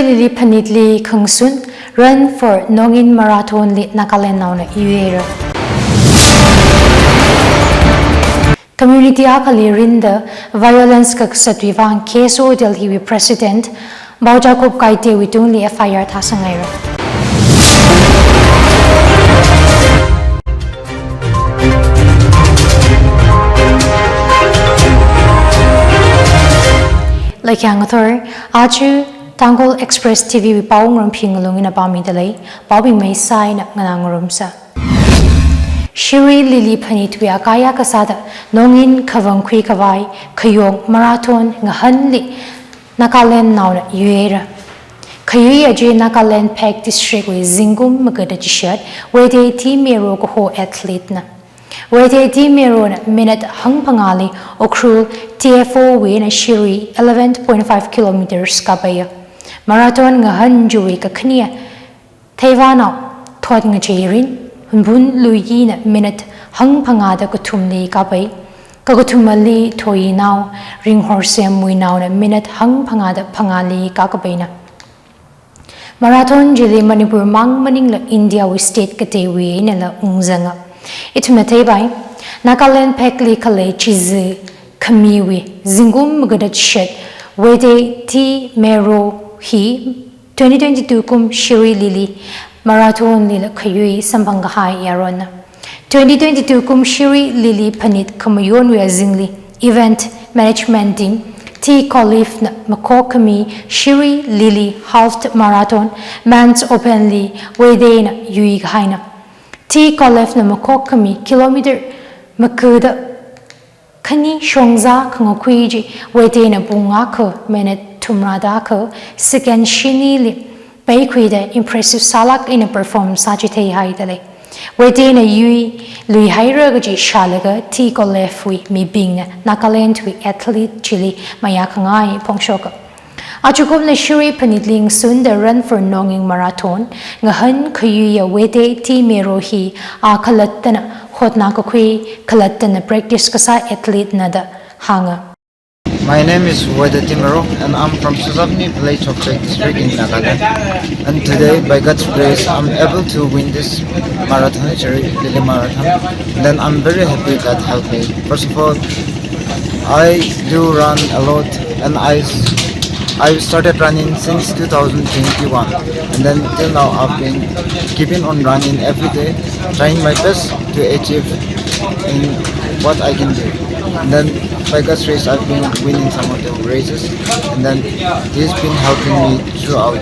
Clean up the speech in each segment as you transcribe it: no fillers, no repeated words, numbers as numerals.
Lili Panitli Kungsun run for Nongin Marathon li Nagaland na Uera. Community akali rinda violence kag sa wuivang keso Delhi President Baujakob kaite witung li FIR tasangaira. Like Yangathor, Achu, Tangkhul Express Pvt Wungramphi Ngalung in Amei dalei, bobbing may sign ngarabing. Shiri Lili Panitwia kayakha sada nongin mikhavai kayong marathon ngahanli Nagaland na Uera. Kayui aje Nagaland Pek District with Zingum magada jishat, where they teamero ko athlete na. Where they teamero minute hang pangali okru TFO win a shiri 11.5 kilometers kabaya. Marathon ngahan juwi kaknia. Taiwana thought nga jairin, hunbun luyi na minute hang pangada katumli kabay. Kagatumali toyi now, ring horse mui now na minute hang pangada pangali kakabay na. Marathon jili Manipur mang maning la India we state katewi na la ungzanga. Ito matay Nagaland pekli khalei chizi kamiwi zingum magadat shed wede ti mero hi 2022 kum shiri lili marathon lila kayui sambangahai yaron 2022 kum shiri lili panit kamayon we zingli event management team ti qualif na makokami shiri lili half marathon mans openly wede na yui haina ti qualif na makokami kilometer Makuda Kani Shongza Kangokwiji wede na bunga ko menet tumrada ko sigan shinili Bayquida impressive salak in a perform sajite haidale. Wede na yui lui hairagaji shalaga ti ko lefwi mi bing Nagaland wi athlete chili mayakangai pongshoka. Achukum na shiri panitling soon the run for nonging marathon ngahan kayuya wede ti merohi akalatana hotnara kalatana practice kasa athlete nada hanga. My name is Timero and I'm from Susabni village of Pek District in Nagaland. And today, by God's grace, I'm able to win this marathon, Lili Marathon. And then I'm very happy that helped me. First of all, I do run a lot and I started running since 2021 and then till now I've been keeping on running every day, trying my best to achieve in what I can do. And then by God's grace I've been winning some of the races and then this has been helping me throughout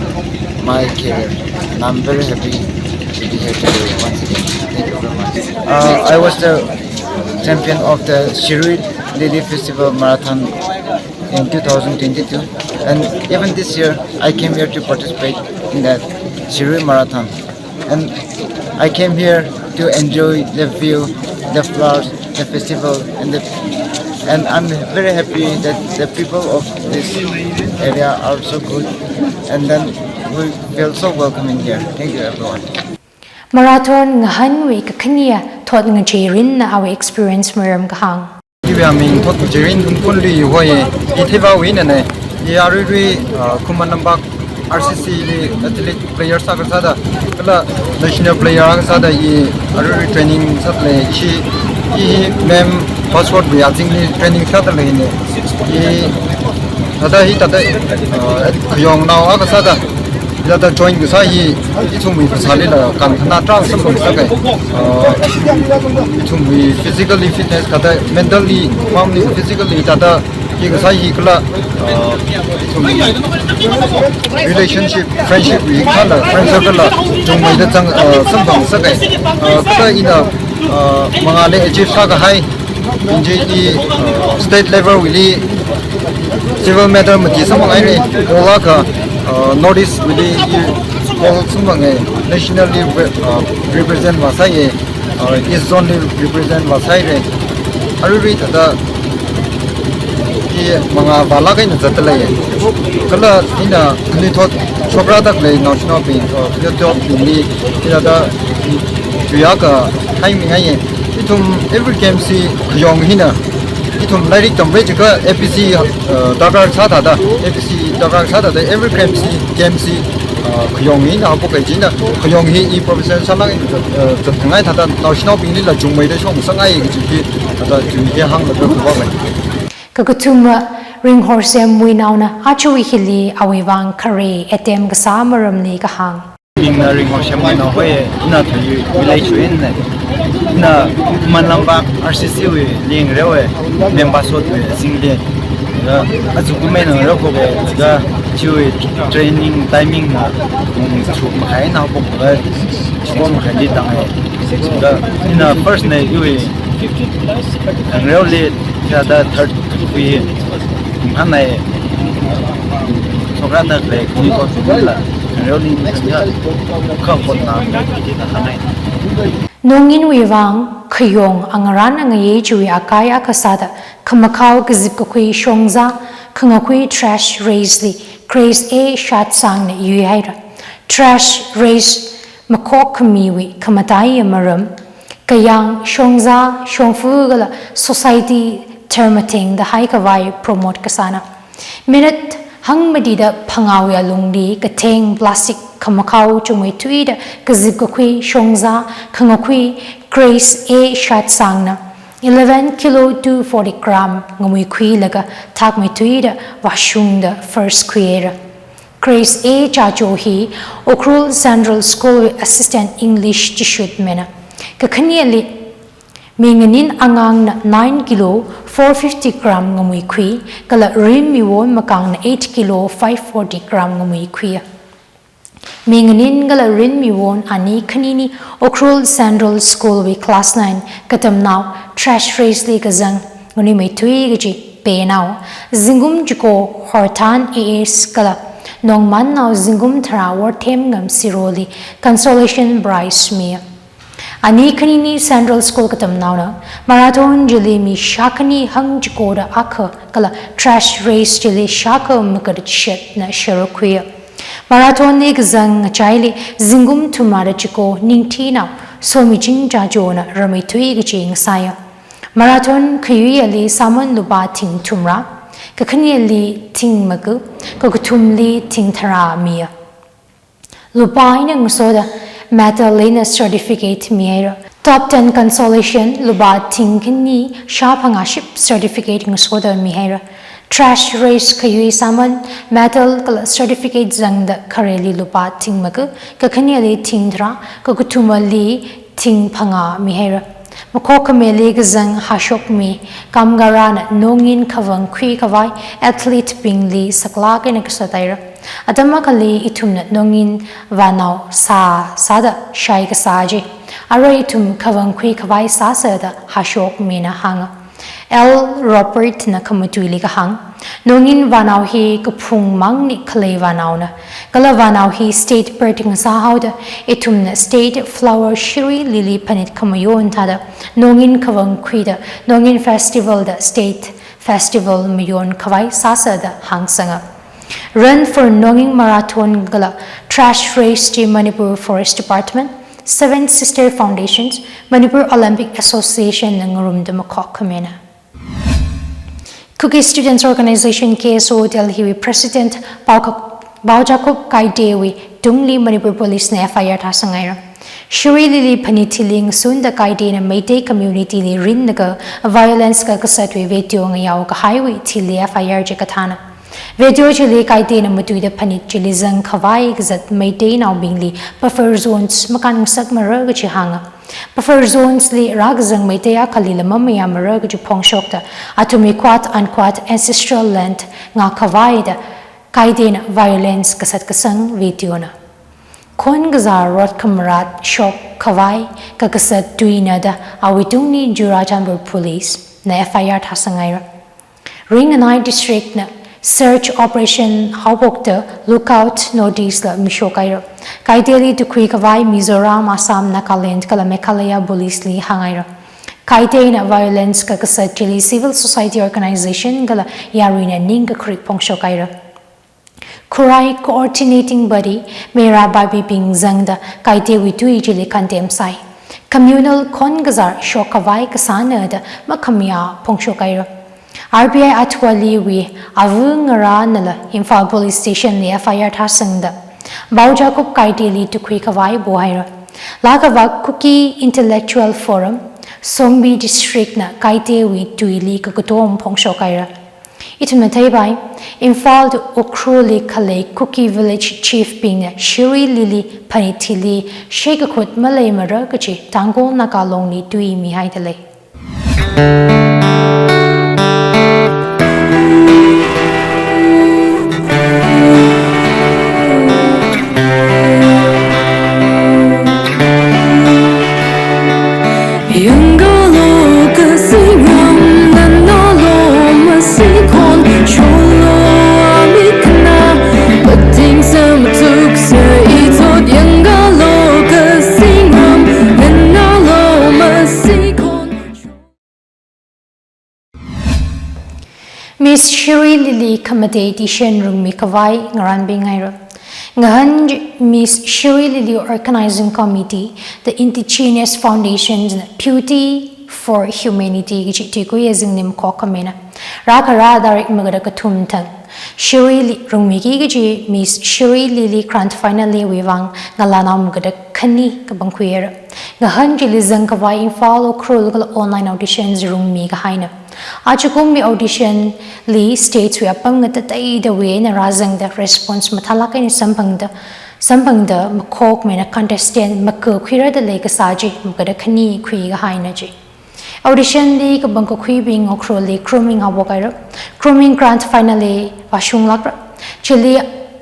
my career and I'm very happy to be here today once again. Thank you very much. I was the champion of the Shiri Lili Festival Marathon in 2022 and even this year I came here to participate in that Shiri Marathon and I came here to enjoy the view, the flowers, the festival and I'm very happy that the people of this area are so good and then we feel so welcome in here. Thank you everyone. Marathon ngahan wi kakania thot nga jairin na our experience maram kahang. Amei thot jerin kunli hoye itheva winane yaruri kumanambak RCC athlete players sada kala national player sada ye aruri training satle chi mem passport bi ajingli training satle ne ye tada hi tada yong naw aga sada yada join ga sai ichumi sali la kan na trans sam sakai ichumi physically fitness kada mentally physically tada ye ga sai kala relationship friendship wi kala friend circle la jumai da chang sambang sakai kada ina mangale achieve saga hai inji state level wili civil matter mati samang ai ola ka notice wili all sumang nationally represent wasai is only represent wasai re aruri tada mga bala kai na jatlai kala ina ni thot chokra tak le national pin yo top ni ida tuya ka hai mi hai itum every game si yong hina itum lari tambe jika APC dakar sa da APC daga sada the every game si khuyong na bo kai jin da khuyong hi I professor salak the thangai thada national bing la jungmei de chong sangai gi ji da ju ye hang la ko ba Kakutuma ring horse muinauna achui hili wuivang khalei atam gasamaram ni kahang. In the ring of Shamana, not village in na Manamba RCC, Ling Railway, Membasot, Singlet, Azukumen, Rokobe, the Chewy training timing to Mahaina, Chom Hadita. In the first night, you and really the third we Amei. Sobrana like Nicola. Nongin wuivang khuyong angaran angaye chui akaya kasada kamakau gizikukui shongza kangakui trash raisely craze a shot sang ne yuhaira trash raise makok kamiwi kamatai amaram kayang shongza shongfugala society termating the mikhavai promote kasana minute hang medida pangawi alungdi kateng plastic kamakau chumai tuida kazikukui shongza kangakui grace a shot sangna 11 kilo to 40 gram ngumui kui laga takmai tuida rashungda first creator grace a chacho hi okrul central school assistant english tishut mena kakhaniali Minganin angang na 9 kilo 450 gram ngumui kui kala rim miwon makang na 8 kilo 540 gram ngumui kui Minganin gala rim miwon ani kanini okrul central school we class 9 katam now trash race li kazang nguni mai tui gaji pe now zingum juko hortan es kala nongman now zingum thara war them ngam siroli consolation prize mia Ani kanini Central School katam nauna marathon jili mi shakani hang jikoda akha kala trash race jili shaka mukad shet na sharokuya marathon ni gzang chaili zingum tumara jiko ningtina somi jingja jona rami tui gijing saya marathon kuyui ali saman luba ting tumra kakani ali ting magu kakutum li ting thara miya luba ina ngusoda Madalena certificate miera top 10 consolation luba tingni shapangaship certificate ngusoda miera trash race kayui saman medal certificate zangda kareli luba tingmagu kakhani ali tingdra kakutumali tingpanga miera Makokameli gazang hashok mi kamgarana nongin kavang kwi kawai athlete bingli saklak in kasataira Adamakali itumna nongin vanau sada shai kasaji ara itum kavang kwi kawai sada hashok mi na hanga L. Robert na kamutuili ka hang nongin vanau hi kapung mangni khalei vanau na kala vanau hi state perting sa hauda itum na state flower shiri lily panit kamayon tada nongin kawang kwida nongin festival da state festival mayon kawai sasa da hang sanga run for nongin marathon gala trash race to Manipur Forest Department 7 Sister Foundations Manipur Olympic Association ng Rum de Makok Kamena Cookie Students Organization KSO Delhi President Baujakup Kaidewi Dungli Manipur Police na FIR Tasangaira Shuri Lili Panitiling Sunda Kaide na Meitei Community li rin naga violence ka kasatwi video ngayaw ka highway tili FIR Jikatana Video jili kaide na matuida panit jili zang kawai gazat Meitei na bingli buffer zones makanang sagmara gaji hanga Buffer zones li ragzang Meitei kalila mamaya mara gaji pongshokta atumi kwat unkwat ancestral land nga kawai da kaide na violence kasat kasang video na Kon gazar rot kamarat shok kawai kakasat tuina da awitungni Jurajambur Police na FIR Tasangaira Ring and I District na Search Operation Hawbokta Lookout Notice la Mishokaira Kaideli to Kwikawai Mizoram Assam Nagaland Kala Meghalaya Police li Hangaira Kaide na violence kakasat Chile Civil Society Organization Gala Yarina Ninga Creek Pongshokaira Kurai Coordinating Body Mera Babi Ping Zangda Kaide Witui Jili Kantem Sai Communal Kongazar Shokawai Kasana da Makamia Pongshokaira RBI atwali wi Wungramphi Imphal Police Station li FIR thasangda Bauja kup kaiti li to mikhavai bohaira Lagava Cookie Intellectual Forum Songbi District na kaite wi tuili kakutom pongshokaira Ituna taibai Imphal to Okruli Khalei Cookie Village Chief Ping Shiri Lili Panitili Shekakut Malay Maragachi Tangkhul Ngalung li tui mi haidalei Miss Shiri Lili Kamate Edition Room Mikhavai ngarabing Ira. Ngahan Miss Shiri Lili Organizing Committee, the Indigenous Foundation's Pvt for Humanity, Gichitiku Yazing Nim Kokamena. Rakara Darik Magada Tang. Shiri Rumiki Gaji, Miss Shiri Lili Grant finally wuivang Ngalana Mugada Kani Kabanquera. Ngahan Jilizang Kavai in follow cruel online auditions room Migahaina. Achukumi audition li states we apang natatay the way na razang the response matalaka ni sampangda makok me na contestant makkuira the lake saji magada kani kuiga haina ji audition li kabangko kui being okroli grooming habokaira grooming grant finally rashungda chili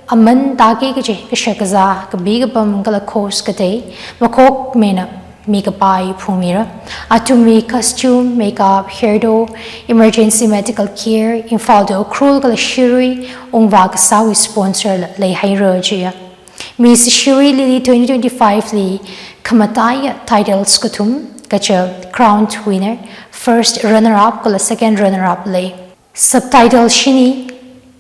aman dagi gaji kashakaza kabiga bam kala course kate makok me na mavakapei pumira atumi costume makeup hairdo emergency medical care infaldo cruel kala shiri ongwag sawi sponsor lei hairojia Miss Shiri Lili 2025 li kamataya titles katum kacha crown winner first runner up kala second runner up lei subtitle shini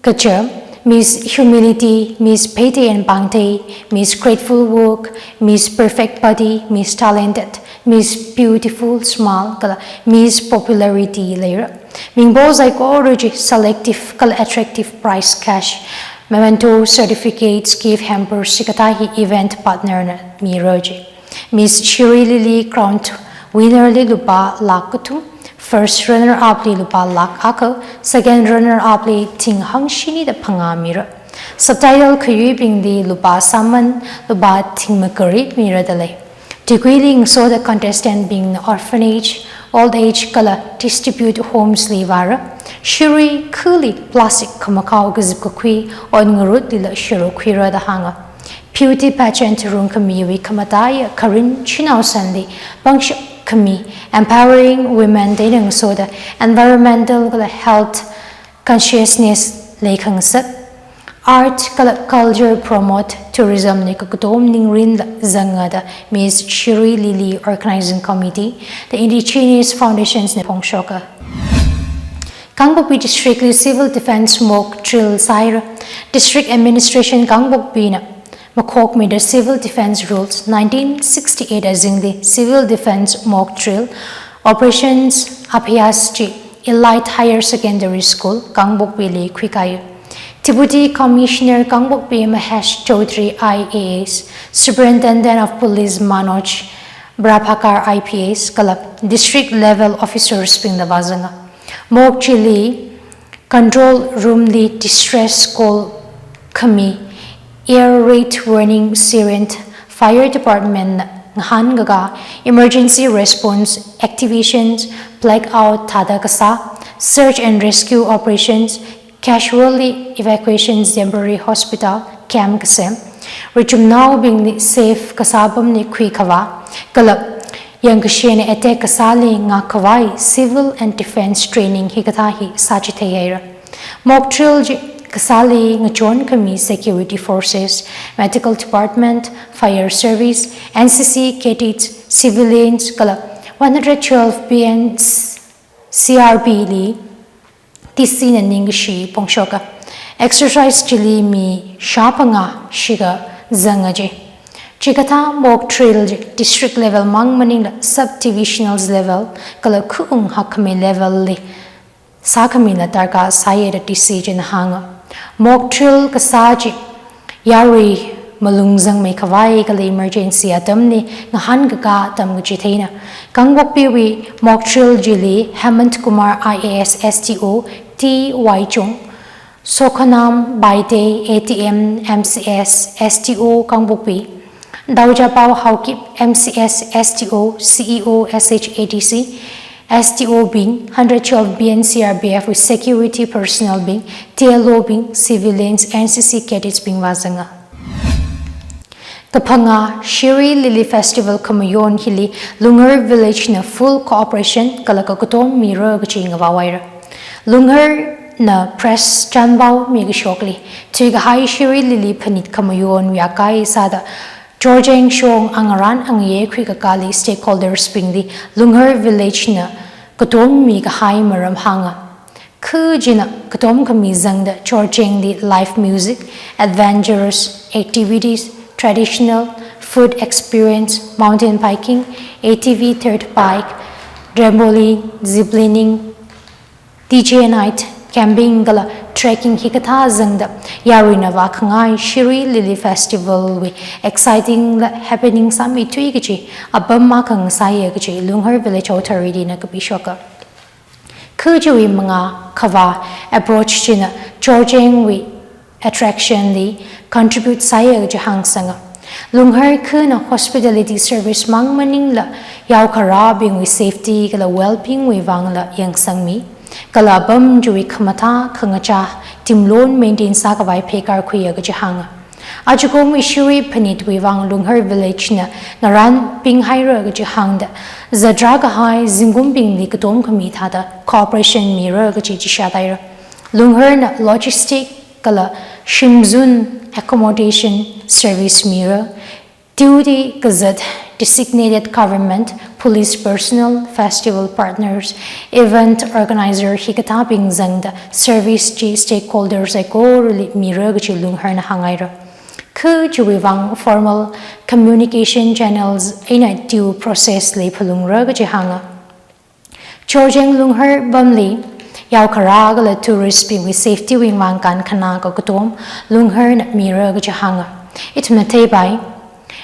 kacha Miss Humility, Miss Payte and Bangte, Miss Grateful Work, Miss Perfect Body, Miss Talented, Miss Beautiful Smile, Miss Popularity layer. Mingbo Saikorali Selective Attractive Price Cash, Memento Certificates, Gift Hampers, Sikatahi Event Partner Miroji. Miss Shiri Lili Crown winner li lupa lakutum. First runner-up li lupa lak ako, second runner-up li tinghang shini da pangamira. Subtitle kuyubing li lupa saman lupa tingmakari mira dalei. Tigwiling so the contestant being orphanage, old age kala distribute homes li vara. Shiri kuli plastic kamakao gazipkakui on ngurut li la shiru kwira da hanga. Pvt pageant room kamiwi kamataya karin chinao sandi bangsha kami empowering women dating so the environmental health consciousness lekang sat art culture promote tourism ni kakutom ning rin zangada Miss Shiri Lili Organizing Committee the Indigenous Foundations ni Pongshoka Gangbokpi District Civil Defense Mock Drill Saira District Administration Gangbokpi na Makok made the Civil Defense Rules 1968 as in the Civil Defense Mock Drill Operations Aphiasji Elite Higher Secondary School Gangbokpi li Kwikayu Deputy Commissioner Gangbokpi Mahesh Chaudhary IAS Superintendent of Police Manoj Brabhakar IPS Kalap District Level Officers Ping the Bazanga Mock Chili Control Room li Distress Call Kami Air Raid Warning Siren Fire Department Ngahangaga Emergency Response Activations Blackout Tadakasa Search and Rescue Operations Casualty Evacuations Temporary Hospital Camp Kasem Richum now being safe Kasabam ni Kuikava Galap Yangshene Ete Kasali Ngakawai Civil and Defense Training Hikatahi Sajitayera Mock drill Kasali ngachon kami security forces, medical department, fire service, NCC cadets, civilians kala 112 BNs CRB li TC na ningshiya pongshoka exercise chili mi shapanga shiga zangaje chikata mock drill district level mangmaning sub divisionals level kala kuung hakame level li Sakamina Tarka Sayed decision hanga. Mock trill Kasaji Yari Malungzang mikhavai khalei emergency atam ni ngahan gaga tam gujitena. Kangbok piwi mock trill jili Hemant Kumar IAS STO TY Chung. Sokanam Baite ATM MCS STO Kangbokpi. Daujapao Haukip MCS STO CEO SHATC STO Bing 112 BNCRBF with security personnel Bing TLO Bing civilians NCC cadets Bing Wazanga. Kapanga Shiri Lily Festival Kamayon Hili Lungar Village na full cooperation kalakakutom mira gaching awaira. Lungar na press chanbao migashokli tiga hai Shiri Lily Panit Kamayon Yakai Sada Georgian Shong Angaran Angye Kwikakali stakeholders Bingli Lungar Village na Katom Mikahai Maram Hanga. Kujina Katom Kamizangda Georgian live music, adventurous activities, traditional food experience, mountain biking, ATV third bike, trampoline, ziplining, DJ night, camping gala, trekking hikata zangda, yarina wakangai, Shiri Lily Festival with exciting happening sami tuigachi, abam makang sayagachi, Lungar Village Authority na kapishoka. Kujuwi mga kava approach china, Georgian we attraction li contribute sayagachi hangsanga. Lungar kuna hospitality service mang maning la, yaw karabing with safety gala well-being wuivang la yang sangmi. Kalabam juwi kamata kangacha timlon maintain sakawai pekar kuya gajahanga. Ajugom ishiwui panit wuivang Lungar Village na naran ping haira gajahangda. Zadraga hai zingum ping li katom kamitada cooperation mira gajishadaira. Lungar na logistic kala shimzun accommodation service mira. Duty gazette designated government, police personnel, festival partners, event organizer, hikatabing zangda, service G stakeholders eko mira gachi Lungar na hangaira. Ku juwivang formal communication channels eina due process li palungra gachi hanga. Georgian Lungar bamli yaw karaga la tourist being with safety wing mangkan kana katom Lungar na mira gachi hanga. Itmate by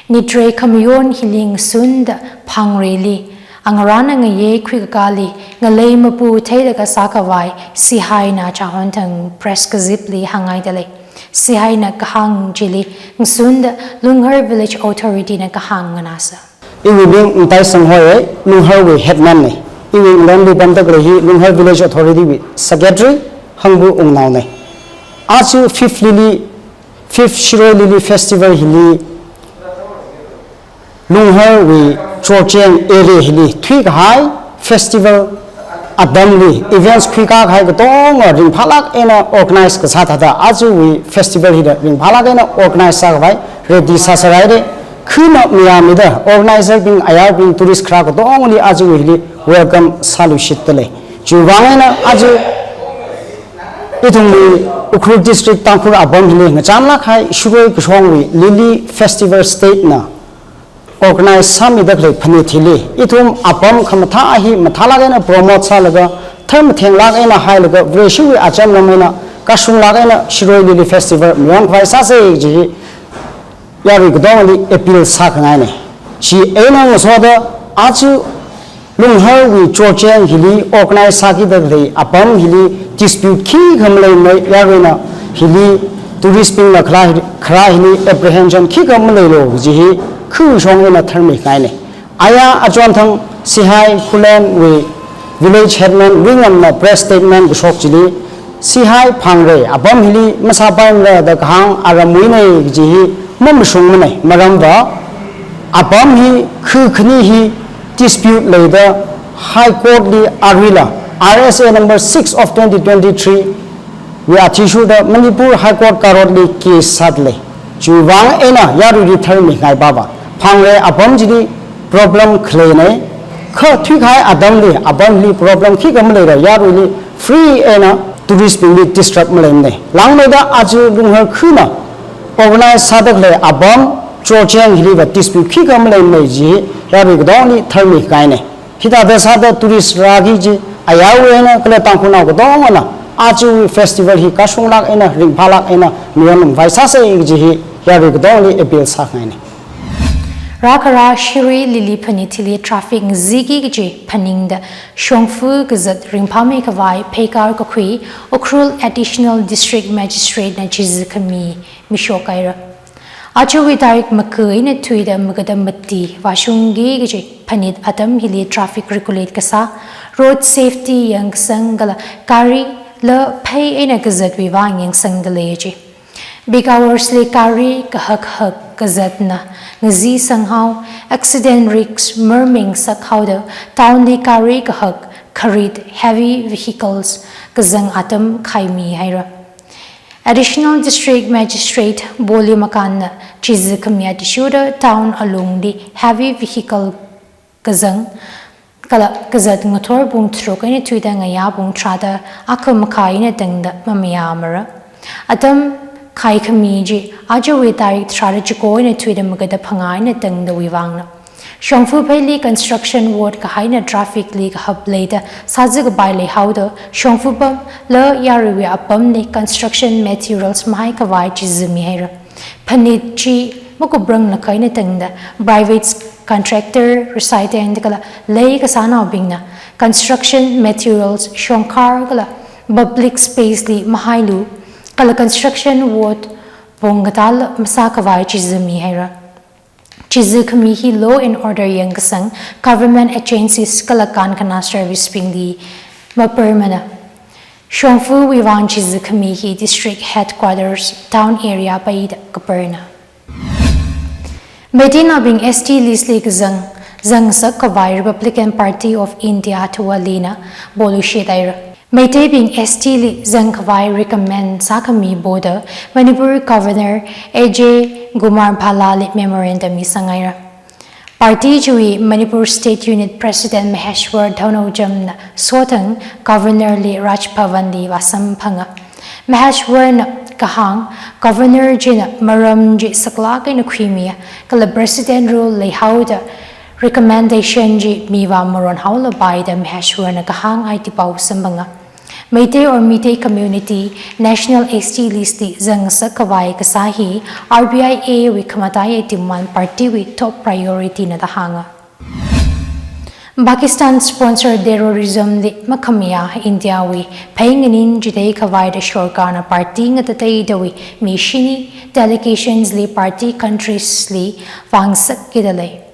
Nitre kamyon hiling sunda pangreli angarana ngaye kwikakali ngalei mapu teilak sakawai sihai na chahontang preskazipli hangai dalei sihai na kahang jili sunda Lungar Village Authority na kahang nganasa. Iwibing untai sanghoye Lungar we headman ne iwi lambi bamdagrehi Lungar Village Authority we secretary hangbu ungnau ne. Asu fifth Shiro Lily Festival hili Lungar we Georgian area hili tweak high festival adamli events kwika hai gotong ring phalak ena organize ka sathada aju we festival hida ring phalak ena organize sa bai ready sasarai de khuna miyamida organizer bing ayar bing tourist khra gotong li aju we hili welcome salushit tale juwangena aju itungli Ukruk district Tangkhul abom hili ngachamla khai shuroi kusong we Lily Festival state na organize sami dakle phani thili itum apam khamatha ahi mathalagena promote salaga tham thenglagena hailaga vreshu acham lamena kasung lagena Shiroi Lily Festival myong phai sa se ji yari gdongli appeal sakngai ne ji eina ngosoda achu Lungar we Georgian hili organize saki dakle apam hili dispute ki khamlei mai yarina hili tourist ping la khra hili apprehension ki khamlei lo ji Ku shong in a thermic line. Aya achon thang sihai kulen we village headman ringam na press statement shok chili sihai phangre abam hili masapan la da khang aramui nei ji mom shong nei maramba abam hi khu khni hi dispute le the high court di arila RSA number 6 of 2023 we are issued the Manipur high court karot li case sadle juwang ena yaru di thermic ngai baba phangre abam jidi problem khlei nei kha thik hai adam li abam li problem khi kam le ra yaru li free ena tourist bi disturb mle nei lang me da aju Lungar khuna organize sadak le abam Georgian hili ba dispute khi kam le nei ji yaru gdong li thermic kai nei hita da sada tourist ragi ji ayaw na kala tangkhul na ko dong na achon festival hi kasung lak ena ring phalak ena mian vai sa se ji hi ya ri ko dong li appeal sa ngai ni Rakara Shiri Lili Panitili traffic Zigi Gji Paningda Shongfu Gazat Rimpame Kavai Pekar Kokui Okrul Additional District Magistrate Najizikami Mishokaira Achu Tarik Makui na Tuida Magada Mati Vashungi Gji Panit Atam Hili Traffic Regulate Kasa Road Safety Yang Sangala Kari La Pay Ena Gazat Wuivang Yang Sangaleji Big hours li kari kahak gazatna ngazi sanghau accident risks merming sakhauda town li kari kahak kharit heavy vehicles kazang atam khaimi haira additional district magistrate boli makan chizkamya tishuda town along di heavy vehicle kazang kala gazat ngotor bung trokane tuida ngaya bung trada akam khaina tengda mamya amara atam Kai Kamiji, Ajawi Tarik Strategico in a Twitter Magada Pangina Tang the Wuivang. Shongfu Peli Construction Ward Kahaina Traffic League Hub later, Sazig Baile Hauda, Shongfu Bum, Le Yariwi Apumni Construction Materials Mikhavai Chizumihera. Panichi Mokobrung Nakaina Tanga, private contractor, reciter and Lei Kasana Bingna, Construction Materials, Shonkar, Public Space Li Mahailu. Kala construction ward bongatal masakavai chizumi hera chizukami hi law and order yang kasang government agencies kalakan kana service pingdi mapermana shongfu wuivang chizukami hi district headquarters town area paid kaperna medina bing st lisli zang sak kavai Republican Party of India tualina bolushitaira Meitei being ST Zangkavai recommend Sakami border Manipur Governor AJ Gumar Palali Memorandum Sangaira. Party Jui Manipur State Unit President Maheshwar Dhaunojam Sotang Governor Li Rajpavandi Vasam Panga. Maheshwar na Kahang Governor Jina Maram Ji Saklak in Crimea Kala President Rule Li Hauda Recommendation Ji Miva Moron Haula by the Maheshwar na Kahang IT Pau Sambanga. Meitei or Meitei Community National ST Listi Zangsa Kawai Kasahi RBIA we Kamatai Timan Party with top priority na tahanga. Pakistan sponsored terrorism di Makamia India we paying in Jidei Kawai the Shorkana Party nga tatay dawi mishini delegations li party countries li Vangsak Kidalei.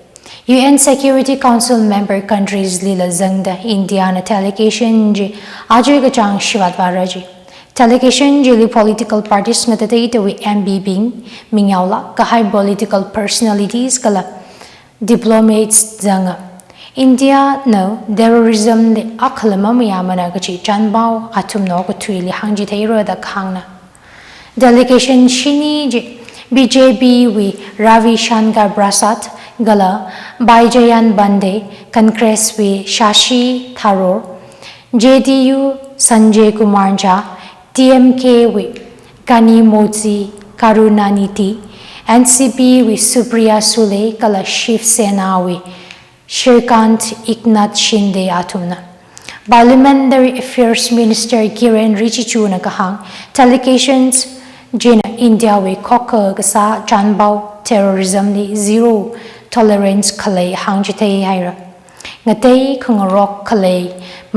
UN Security Council member countries Lila Zangda, India na delegation ji Ajay Gajang Shivatwaraji. Delegation ji li political parties nga tatay we MB Bing, Mingyaula, kahay political personalities kala diplomats zanga. India no terrorism li akalama mayama na gachi janbao atum no ko tui li hangji tayro da khangna. Delegation shini ji BJP we Ravi Shankar Prasad Gala, Baijayan Bande, Congress with Shashi Tharoor, JDU Sanjay Kumar Jha, TMK with Kani Mozi Karunaniti, NCP with Supriya Sule, Kala Shiv Sena with Shrikant Eknath Shinde Atumna. Parliamentary Affairs Minister Kiren Rijichu Nakahang, delegations Jina India with Kokka Gasa Janbao, terrorism li zero tolerance khalei hangjitei haira ngatei khungarok khalei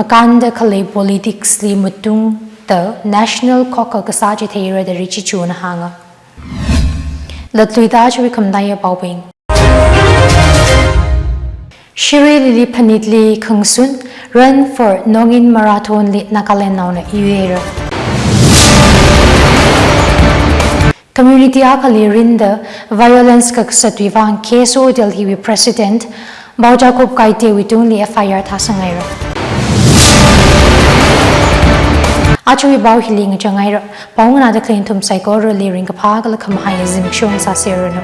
makanda khalei politics li mutung the national kokka kasaji theira the richi chuna hanga latluida chui khamdaya pauping Shiri Lili Panitli Khungsun run for Nongin Marathon li Nagaland nauna yuera Community akali rinda violence ka satwivang keso Delhi with President Baujakop kaite witung li FIR thasangaira. Achui bau hiling jangaira paungna da claim tum saikorali ring ka phagala khamhai zimshon sa serano.